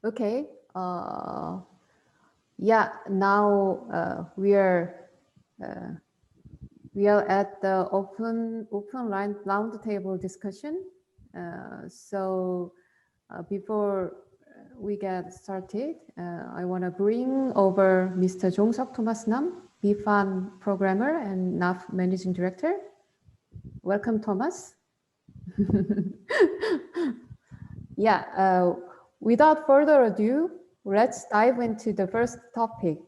Okay. Yeah. Now we are at the open line round table discussion. Before we get started, I want to bring over Mr. Jong-seok Thomas Nam, BIFAN programmer and NAF managing director. Welcome, Thomas. Yeah, without further ado, let's dive into the first topic.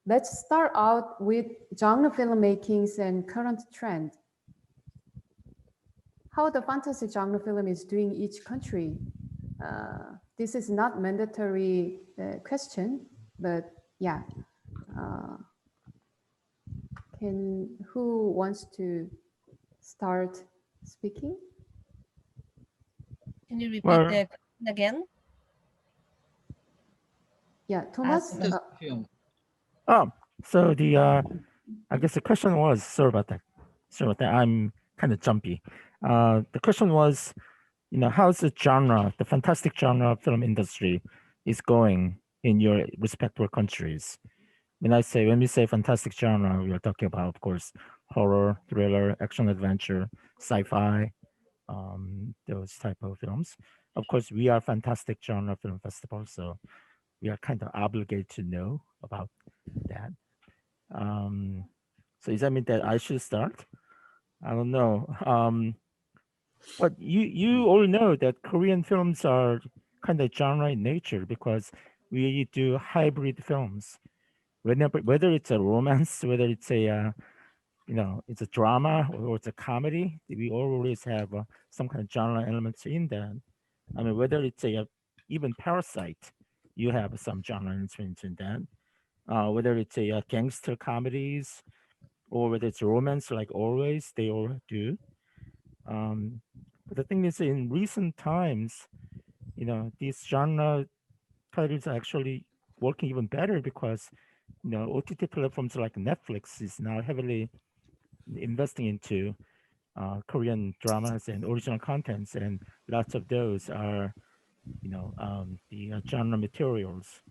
Let's start out with genre filmmakings and current trend. How the fantasy genre film is doing each country. This is not mandatory question, but yeah. Who wants to start speaking? Can you repeat Well, the question again? Yeah, Thomas. So I guess the question was, sorry about that. I'm kind of jumpy. The question was, how's the genre, the fantastic genre film industry is going in your respective countries? When we say fantastic genre, we are talking about, of course, horror, thriller, action, adventure, sci-fi, those type of films. Of course, we are fantastic genre film festival, so we are kind of obligated to know about that. So does that mean that I should start? I don't know. But you all know that Korean films are kind of genre in nature because we do hybrid films. Whether it's a romance, whether it's a it's a drama or it's a comedy, we always have some kind of genre elements in that. I mean, whether it's even Parasite, you have some genre elements in that. Whether it's a gangster comedies or whether it's romance, like always, they all do. But the thing is, in recent times, these genre titles are actually working even better because OTT platforms like Netflix is now heavily investing into Korean dramas and original contents, and lots of those are the genre materials.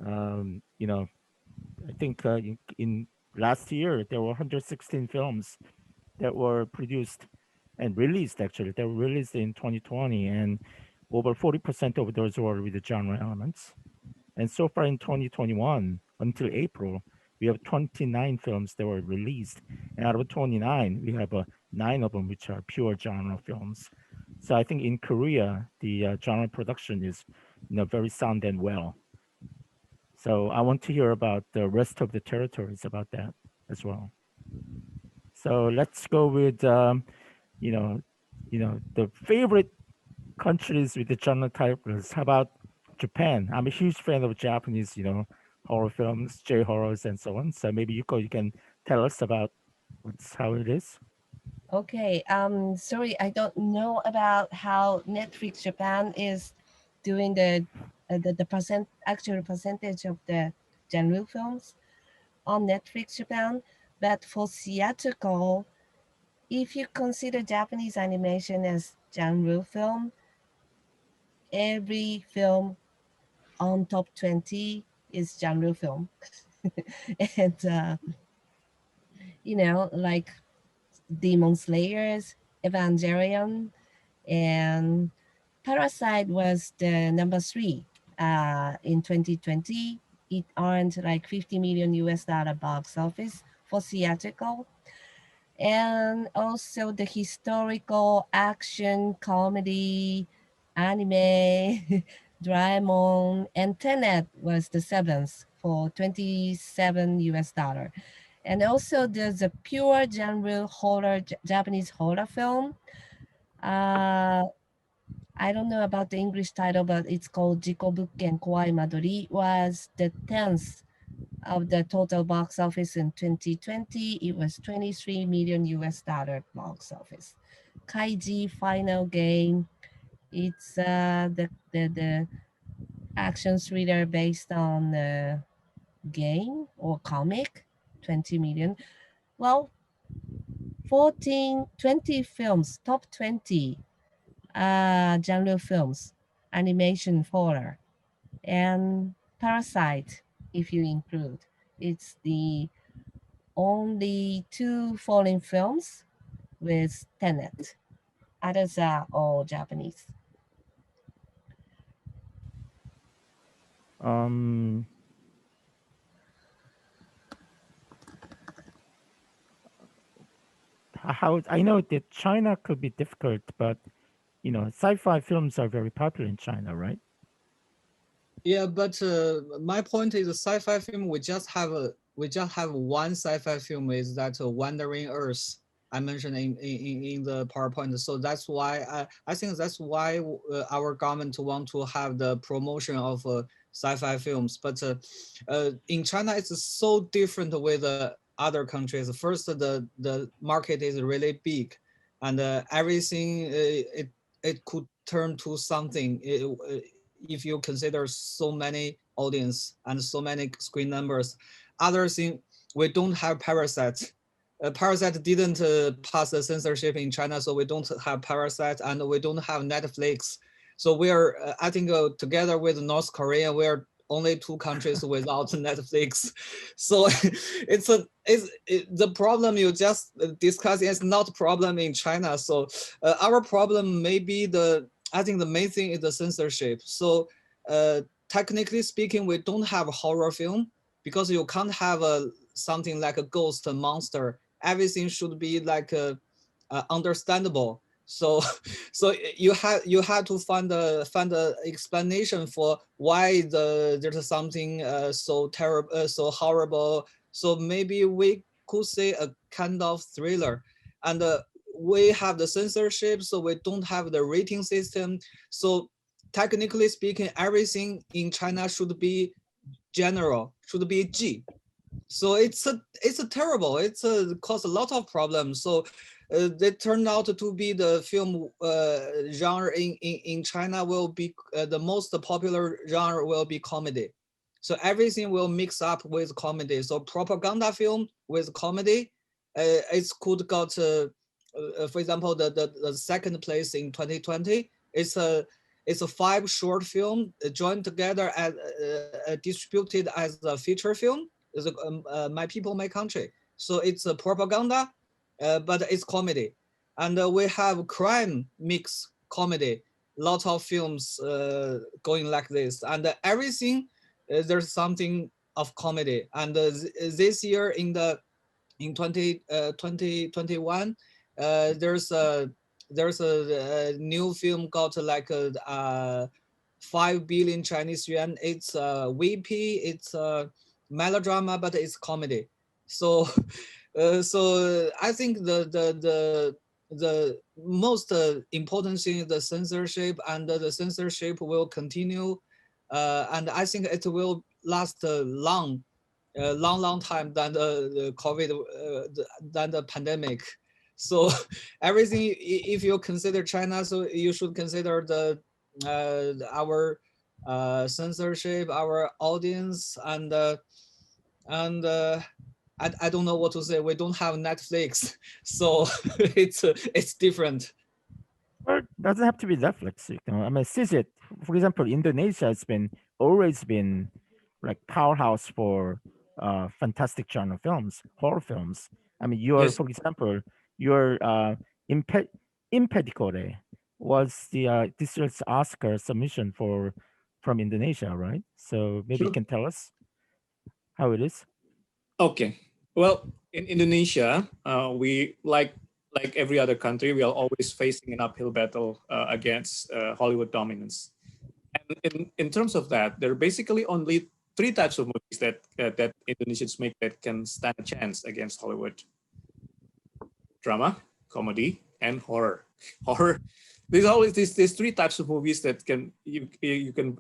I think in last year there were 116 films that were produced and released. Actually, they were released in 2020, and over 40% of those were with the genre elements. And so far in 2021, until April, we have 29 films that were released. And out of 29, we have 9 of them which are pure genre films. So I think in Korea, the genre production is very sound and well. So I want to hear about the rest of the territories about that as well. So let's go with you know, the favorite countries with the genre titles. How about Japan? I'm a huge fan of Japanese, horror films, J horrors, and so on. So maybe you can tell us about how it is. Okay. Sorry, I don't know about how Netflix Japan is doing the actual percentage of the genre films on Netflix Japan, but for theatrical, if you consider Japanese animation as genre film, every film on top 20 is genre film. And like Demon Slayers, Evangelion, and Parasite was the number three in 2020. It earned like 50 million US dollar box office for theatrical. And also the historical action, comedy, anime, Doraemon, and Tenet was the seventh for 27 US dollar. And also there's a pure genre horror, Japanese horror film. Uh, I don't know about the English title, but it's called Jikobukken Kowai Madori. Was the 10th of the total box office in 2020. It was 23 million US dollar box office. Kaiji Final Game. It's the action thriller based on the game or comic. 20 million. Well, 20 films, top 20 genre films, animation, horror, and Parasite, if you include. It's the only two foreign films with Tenet. Others are all Japanese. Um, how I know that China could be difficult, but sci-fi films are very popular in China, right? Yeah, but my point is, a sci-fi film. We just have one sci-fi film, is that Wandering Earth. I mentioned in the PowerPoint. So that's why I think that's why our government want to have the promotion of sci-fi films. But in China, it's so different with other countries. First, the market is really big, and everything it could turn to something. If you consider so many audience and so many screen numbers. Other thing, we don't have Parasite. Parasite didn't pass the censorship in China, so we don't have Parasite, and we don't have Netflix. So we are, I think, together with North Korea, we are only two countries without Netflix. So the problem you just discussed is not a problem in China. So our problem may be I think the main thing is the censorship. So technically speaking, we don't have a horror film because you can't have something like a ghost, a monster. Everything should be like understandable. So so you have to find a explanation for why there's something so terrible, so horrible. So maybe we could say a kind of thriller. And we have the censorship, so we don't have the rating system. So technically speaking, everything in China should be general, should be G. So it's a terrible. It's cause a lot of problems. So they turned out to be the film genre in China will be the most popular genre will be comedy. So everything will mix up with comedy. So propaganda film with comedy, it could got for example the second place in 2020. It's a 5 short film joined together as distributed as a feature film. Is My People, My Country. So it's a propaganda, but it's comedy. And we have crime mix comedy. Lots of films going like this. And everything, there's something of comedy. And this year in 2021, there's a new film got like 5 billion Chinese yuan. It's VP, it's a melodrama, but it's comedy. So so I think the most important thing is the censorship, and the censorship will continue, and I think it will last long time than the COVID, than the pandemic. So everything, if you consider China, so you should consider our censorship, our audience, and I don't know what to say. We don't have Netflix, so it's different. Well, it doesn't have to be Netflix. I mean, since for example, Indonesia has always been like powerhouse for fantastic genre films, horror films. I mean, Yes, for example, your Impedicore was this year's Oscar submission from Indonesia, right? So maybe you Sure. can tell us how it is. Okay. Well, in Indonesia, we like every other country, we are always facing an uphill battle against Hollywood dominance. And in terms of that, there are basically only 3 types of movies that Indonesians make that can stand a chance against Hollywood: drama, comedy, and horror. Horror. There's always these 3 types of movies that you can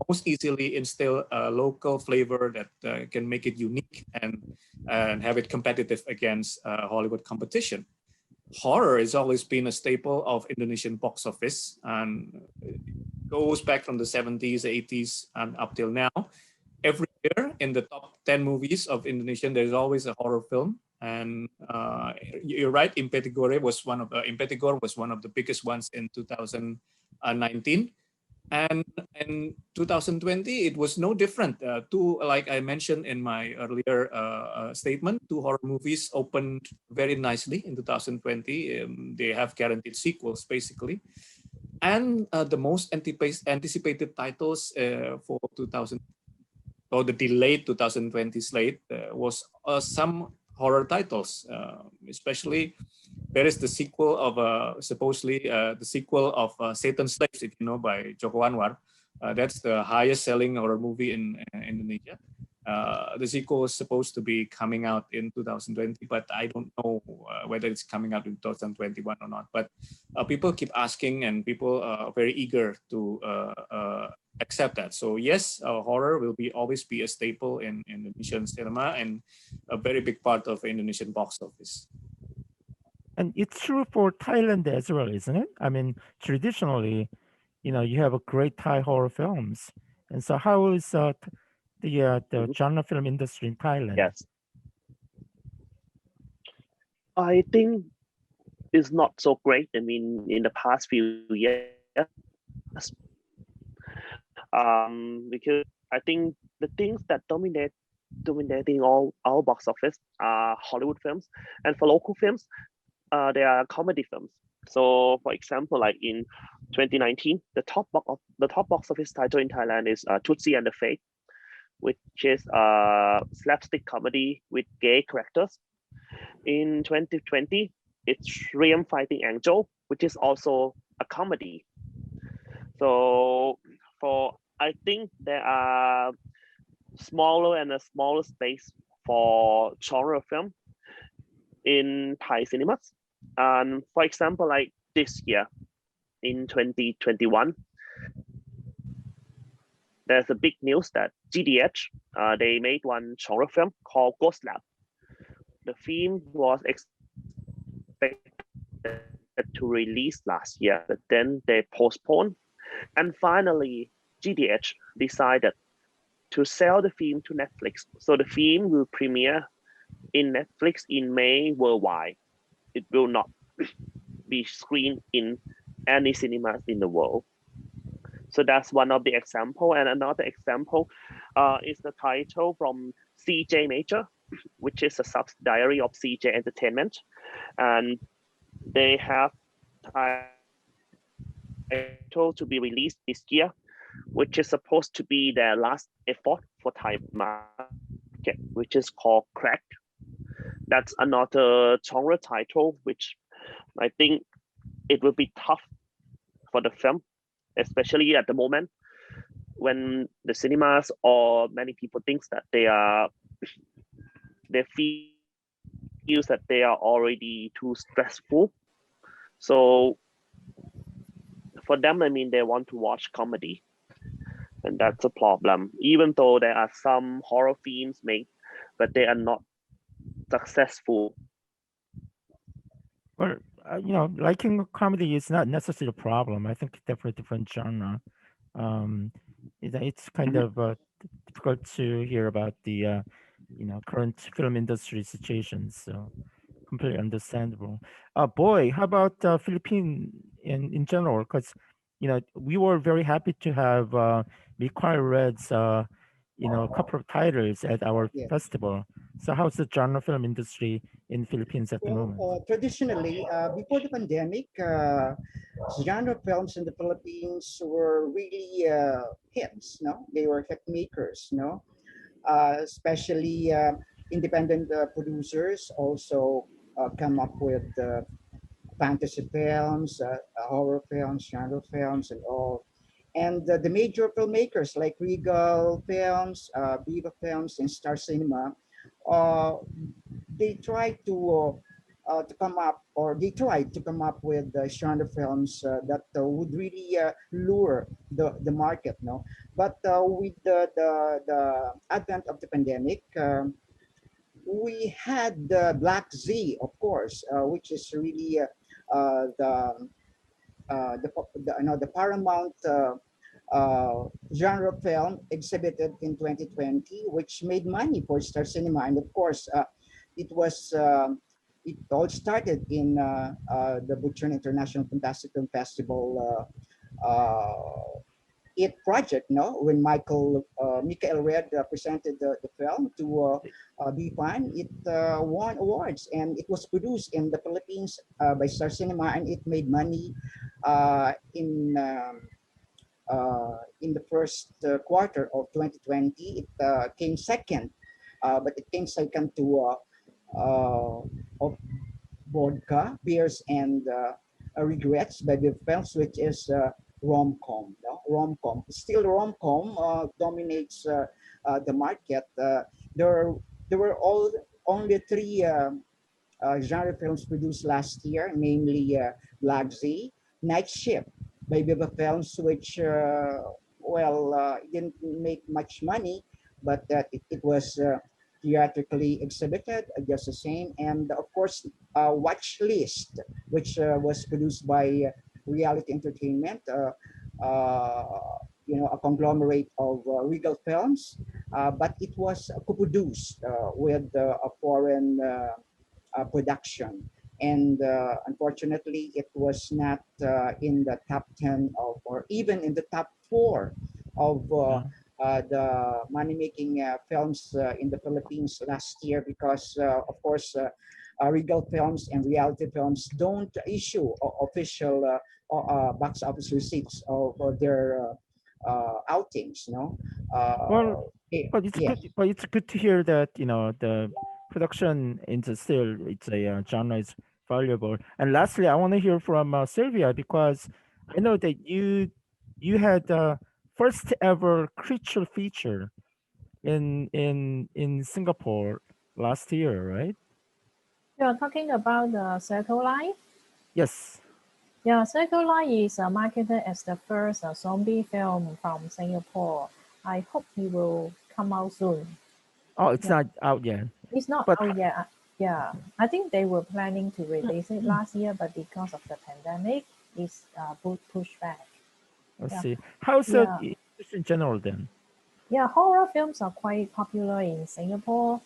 most easily instill a local flavor that can make it unique and have it competitive against Hollywood competition. Horror has always been a staple of Indonesian box office, and it goes back from the 70s, 80s, and up till now. Every year in the top 10 movies of Indonesian, there's always a horror film. And you're right, Impetigore was one of the biggest ones in 2019. And in 2020, it was no different. Like I mentioned in my earlier statement, two horror movies opened very nicely in 2020. They have guaranteed sequels, basically. And the most anticipated titles for 2000, or the delayed 2020 slate, was some horror titles, especially there is the sequel of supposedly the sequel of Satan's Slaves, if you know, by Joko Anwar. That's the highest selling horror movie in Indonesia. The sequel is supposed to be coming out in 2020, but I don't know whether it's coming out in 2021 or not. But people keep asking, and people are very eager to accept that. So yes, horror will always be a staple in Indonesian cinema and a very big part of Indonesian box office. And it's true for Thailand as well, isn't it? I mean, traditionally, you have a great Thai horror films. And so how is the genre film industry in Thailand? Yes. I think it's not so great. I mean, in the past few years, because I think the things that dominating all our box office are Hollywood films, and for local films, they are comedy films. So, for example, like in 2019, the top box office title in Thailand is Tutsi and the Fate, which is a slapstick comedy with gay characters. In 2020, it's Shriem Fighting Angel, which is also a comedy. So I think there are smaller and a smaller space for genre film in Thai cinemas. And for example, like this year in 2021, there's a big news that GDH, they made one genre film called Ghost Lab. The film was expected to release last year, but then they postponed. And finally, GDH decided to sell the film to Netflix. So the film will premiere in Netflix in May worldwide. It will not be screened in any cinemas in the world. So that's one of the example. And another example is the title from CJ Major, which is a subsidiary of CJ Entertainment. And they have title to be released this year, which is supposed to be their last effort for Thai market, which is called Crack. That's another genre title, which I think it will be tough for the film, especially at the moment when the cinemas or many people think that they feel that they are already too stressful. So for them, I mean, they want to watch comedy, and that's a problem. Even though there are some horror films made, but they are not successful. Well, liking a comedy is not necessarily a problem. I think they're for a different genre. It's kind of difficult to hear about the current film industry situations. So completely understandable. Boy, how about Philippine in general? Because we were very happy to have B.I.G Red's a couple of titles at our Yes. festival. So how's the genre film industry in Philippines at the moment? Traditionally, before the pandemic, genre films in the Philippines were really hits. No, they were hit makers. No, especially independent producers also come up with fantasy films, horror films, genre films, and all. And the major filmmakers like Regal Films, Viva Films, and Star Cinema, uh, they tried to come up, or they tried to come up with genre films that would really lure the market. No, but with the advent of the pandemic, we had the Black Z, of course, which is really the Paramount genre film exhibited in 2020, which made money for Star Cinema, and of course, it was it all started in the Butchern International Fantastic Film Festival it project, no? When Michael Red presented the film to BIFAN, it won awards, and it was produced in the Philippines by Star Cinema, and it made money uh, in um, in the first quarter of 2020. It came second, but it came second to of vodka, beers, and regrets by the films, which is rom-com. No? Rom-com. Still, rom-com dominates the market. There were only three genre films produced last year, namely B.I.G, Night Shift by Viva Films, which didn't make much money, but it was theatrically exhibited just the same. And of course, Watch List, which was produced by Reality Entertainment, a conglomerate of Regal Films, but it was co-produced with a foreign production. And unfortunately, it was not in the top 10 of, or even in the top 4 of the money-making films in the Philippines last year because, of course, Regal Films and Reality Films don't issue official box office receipts of their outings, no? Well, but Yeah. it's good to hear that the production into still it's a genre is valuable. And lastly, I want to hear from Sylvia because I know that you had first ever creature feature in Singapore last year, right? You're talking about the Circle Line? Yes. Yeah, Circle Line is marketed as the first zombie film from Singapore. I hope it will come out soon. Oh, it's Yeah. not out yet. It's not But out yet. Yeah, I think they were planning to release it last year, but because of the pandemic, it's pushed back. let's Yeah. see. How's Yeah. just in general then? Yeah, horror films are quite popular in Singapore,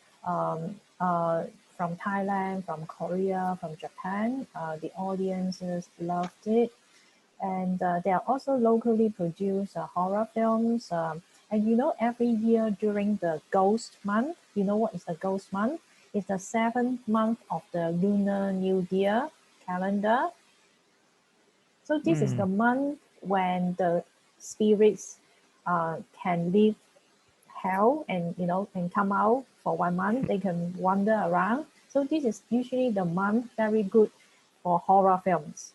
from Thailand, from Korea, from Japan. The audiences loved it. And there are also locally produced horror films. And every year during the Ghost Month, you know what is the Ghost Month? It's the 7th month of the Lunar New Year calendar. So this is the month when the spirits can leave hell and can come out for 1 month. They can wander around. So this is usually the month very good for horror films.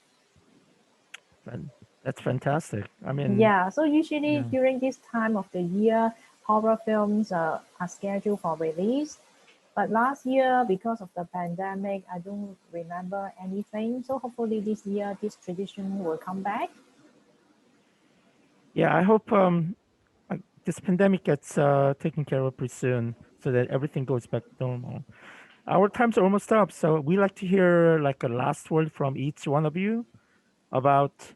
That's fantastic. I mean, Yeah, so usually yeah. during this time of the year, horror films are scheduled for release. But last year, because of the pandemic, I don't remember anything. So hopefully this year, this tradition will come back. Yeah, I hope this pandemic gets taken care of pretty soon so that everything goes back to normal. Our time's almost up, so we like to hear like a last word from each one of you about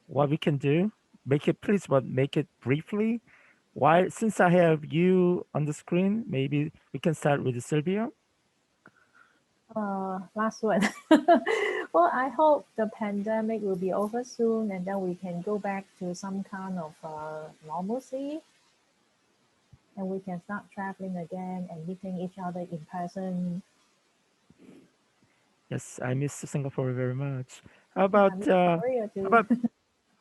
what we can do. Make it please, but make it briefly. Why? Since I have you on the screen, maybe we can start with Sylvia. Last one. Well, I hope the pandemic will be over soon and then we can go back to some kind of normalcy and we can start traveling again and meeting each other in person. Yes, I miss Singapore very much. How I about miss Korea how too. about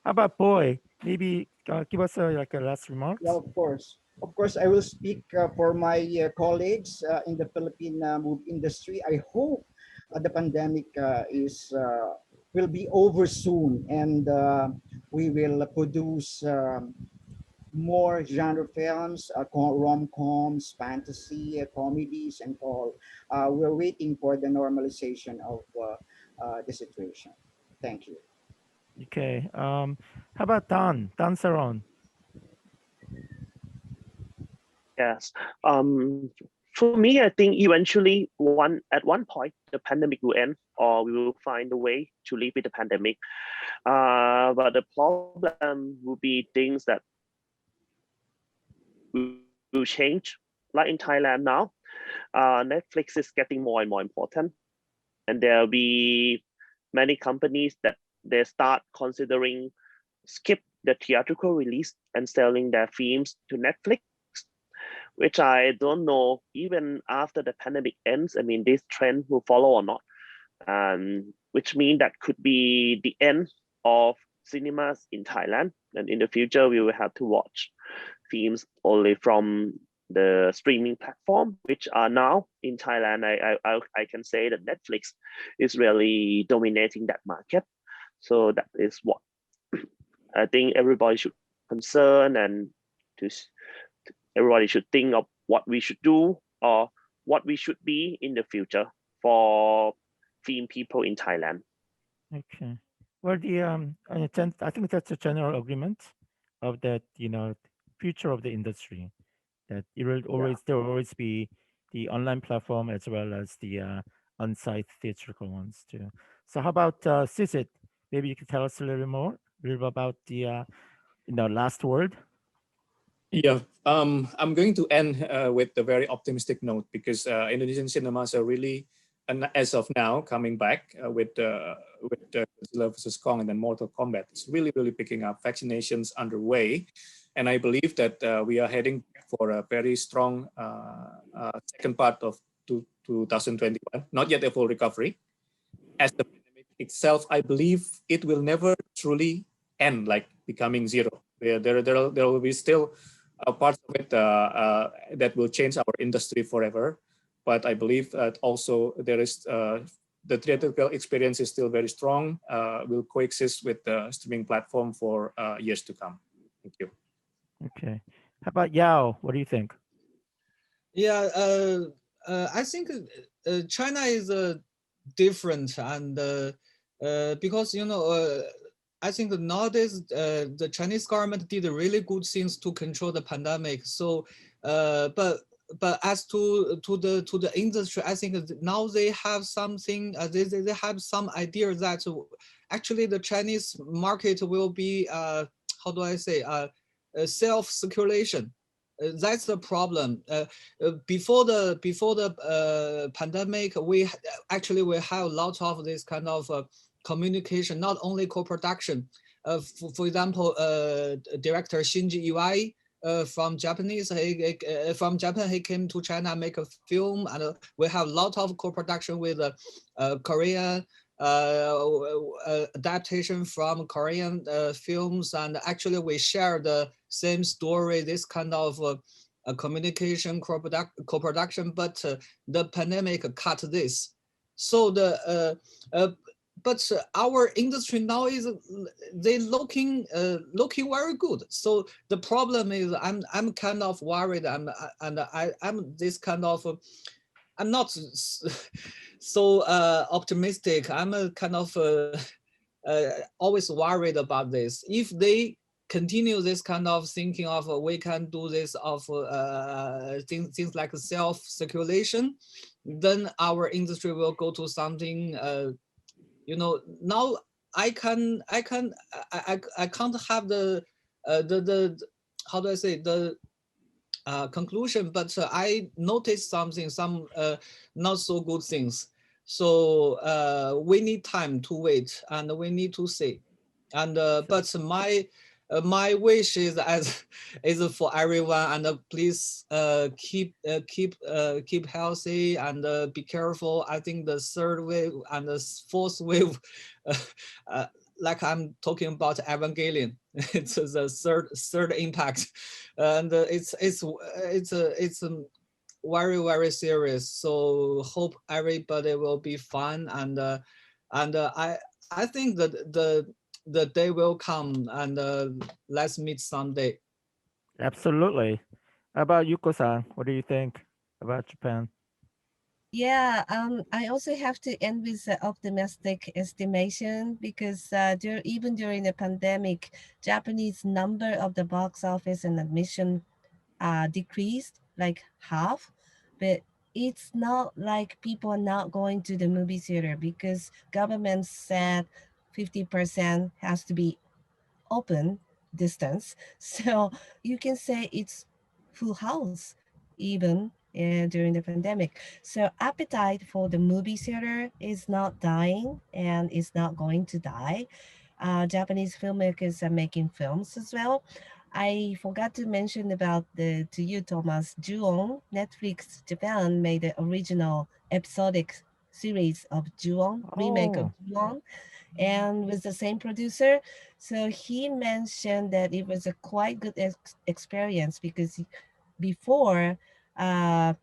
how about Boy? Maybe give us like a last remarks. Yeah, of course. Of course, I will speak for my colleagues in the Philippine movie industry. I hope the pandemic will be over soon, and we will produce more genre films, rom-coms, fantasy, comedies, and all. We're waiting for the normalization of the situation. Thank you. Okay. How about Dan Saron? Yes. For me, I think eventually at one point the pandemic will end, or we will find a way to live with the pandemic. But the problem will be things that will change, like in Thailand now. Netflix is getting more and more important, and there'll be many companies that they start considering skip the theatrical release and selling their films to Netflix, which I don't know even after the pandemic ends. I mean, this trend will follow or not, which means that could be the end of cinemas in Thailand. And in the future, we will have to watch films only from the streaming platform, which are now in Thailand. I can say that Netflix is really dominating that market. So that is what I think everybody should concern, and to everybody should think of what we should do or what we should be in the future for film people in Thailand. Okay. Well, I think that's a general agreement of that, future of the industry, that it will always, there will always be the online platform as well as the on-site theatrical ones too. So how about Sisit? Maybe you could tell us a little more, about the last word. Yeah, I'm going to end with a very optimistic note, because Indonesian cinemas are really, and as of now, coming back with Godzilla vs Kong and then Mortal Kombat. It's really, really picking up. Vaccinations underway, and I believe that we are heading for a very strong second part of 2021. Not yet a full recovery. As the pandemic itself, I believe it will never truly end, like becoming zero. There will be still parts of it that will change our industry forever. But I believe that also there is the theatrical experience is still very strong, will coexist with the streaming platform for years to come. Thank you. Okay. How about Yao? What do you think? Yeah, I think China is different, and because I think nowadays the Chinese government did really good things to control the pandemic. So, but as to the industry, I think now they have something. They have some idea that actually the Chinese market will be how do I say self-circulation. That's the problem. Before the pandemic, we have lots of this kind of communication, not only co-production. For example, director Shinji Iwai from Japan, he came to China, make a film, and we have a lot of co-production with Korea, adaptation from Korean films, and actually we share the same story, this kind of communication co-production, but the pandemic cut this. So but our industry now is they looking very good. So the problem is I'm kind of worried. I'm this kind of I'm not so optimistic. I'm a kind of always worried about this. If they continue this kind of thinking of we can do this of things like self-circulation, then our industry will go to something. Now I can't have the how do I say the conclusion, but I noticed some not so good things. So we need time to wait, and we need to see. And but my wish is is for everyone, and please keep healthy and be careful. I think the third wave and the fourth wave, like I'm talking about Evangelion, it's the third impact, and it's very, very serious. So hope everybody will be fine, and I think that the day will come, and let's meet someday. Absolutely. How about Yuko-san? What do you think about Japan? Yeah, I also have to end with an optimistic estimation, because even during the pandemic, Japanese number of the box office and admission decreased like half, but it's not like people are not going to the movie theater, because government said 50% has to be open distance. So you can say it's full house even during the pandemic. So appetite for the movie theater is not dying and is not going to die. Japanese filmmakers are making films as well. I forgot to mention about the to you, Thomas. Ju-on, Netflix Japan made the original episodic series of Ju-on, remake of Oh, Ju-on, and with the same producer. So he mentioned that it was a quite good experience because before uh,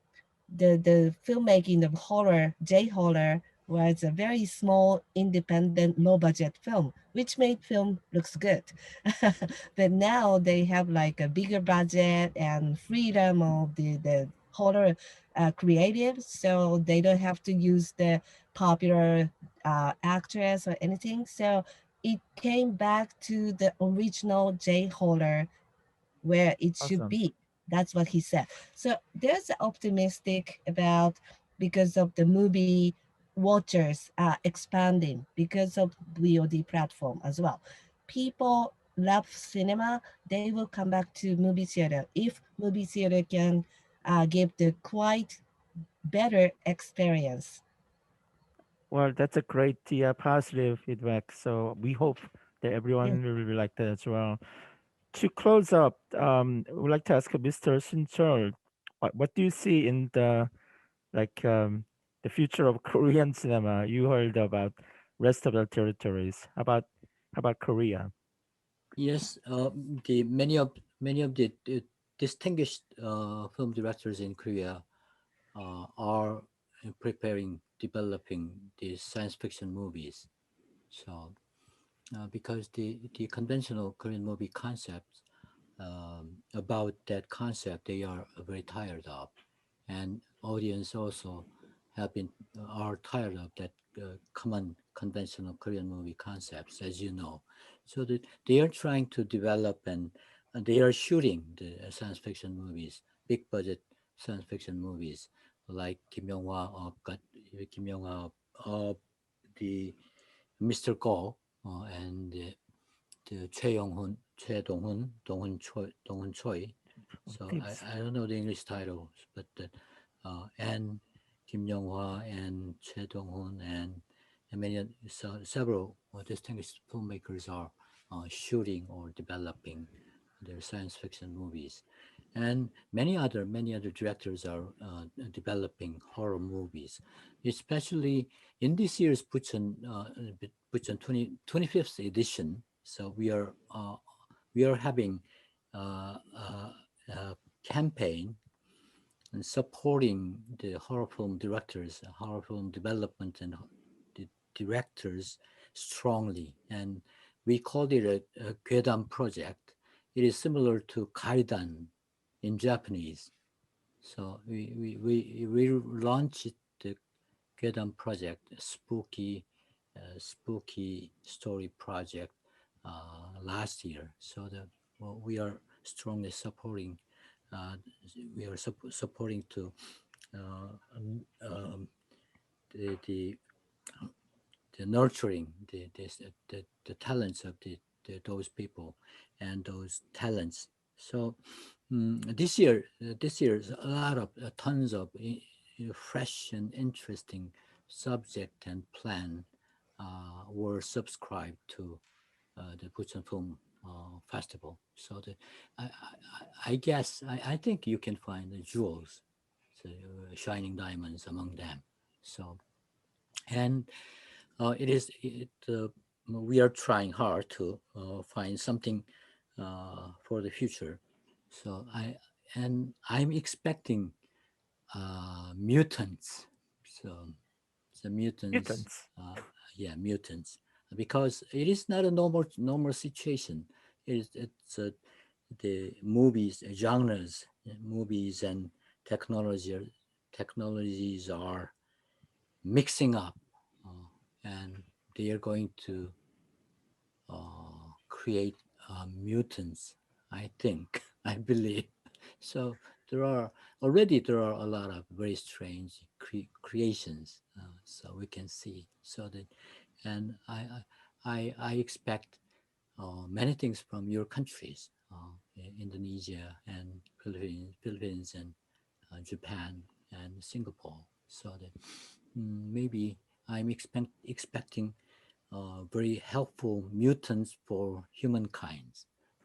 the filmmaking of horror, J horror, was a very small, independent, low budget film, which made film looks good. But now they have like a bigger budget and freedom of the horror creative, so they don't have to use the popular actress or anything. So it came back to the original J horror where it should awesome. be. That's what he said. So there's optimistic about because of the movie watchers expanding because of VOD platform as well. People love cinema. They will come back to movie theater if movie theater can give the quite better experience. Well, that's a great positive feedback. So we hope that Yes. everyone will really like that as well. To close up, I would like to ask Mr. Sinchol, what do you see in like the future of Korean cinema? You heard about rest of the territories. How about Korea? Yes, the many of the distinguished film directors in Korea are preparing, developing these science fiction movies. So, because the conventional Korean movie concepts, about that concept, they are very tired of, and audience also have been are tired of that common conventional Korean movie concepts, as you know. So that they are trying to develop, and they are shooting the science fiction movies, big budget science fiction movies like Kim Young-hwa Kim Young-hwa of the Mr. Go, and the Dong-hun Choi. So Tips. I don't know the English titles, but and Kim Young-hwa and Choi Dong-hun and several distinguished filmmakers are shooting or developing their science fiction movies, and many other directors are developing horror movies, especially in this year's Bucheon 25th edition. So we are having a campaign and supporting the horror film directors, horror film development, and the directors strongly. And we called it a Gyeodam project. It is similar to Kaidan in Japanese. So we launched the Gyeodam project, a spooky story project last year. So that, well, we are strongly supporting. Uh, we are supporting to uh, um, um, the, the the nurturing the talents of those people and those talents. So this year is a lot of tons of fresh and interesting subject and plan were subscribed to the Busan Film Festival. So I guess I think you can find the jewels, so, shining diamonds among them. So, and we are trying hard to find something for the future. So I'm expecting mutants. So the mutants, Mutants. yeah, mutants, because it is not a normal situation. It's the movies, genres, movies and technology technologies are mixing up, and they are going to create mutants. I think, I believe. So there are a lot of very strange creations. So we can see. So that, and I expect many things from your countries, Indonesia and Philippines and Japan, and Singapore. So that maybe I'm expecting very helpful mutants for humankind.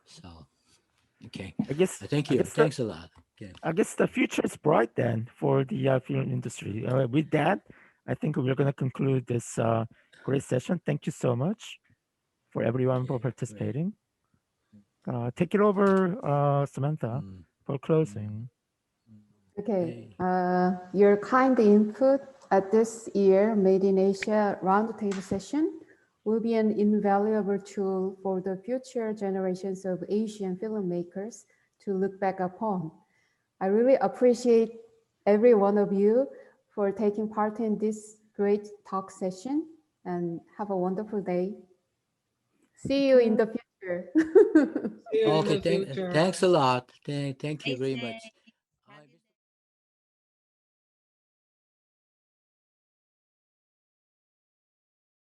So, okay. I guess Thank I you. guess the, Thanks a lot. Okay. I guess the future is bright then for the film industry. With that, I think we're going to conclude this great session. Thank you so much for everyone for Okay, great. participating. Take it over, Samantha, Mm, for closing. Okay, okay. your kind input at this year Made in Asia roundtable session will be an invaluable tool for the future generations of Asian filmmakers to look back upon. I really appreciate every one of you for taking part in this great talk session, and have a wonderful day. See you in the future. See you in Okay. the future. Thanks a lot. Thank you Stay very safe. much.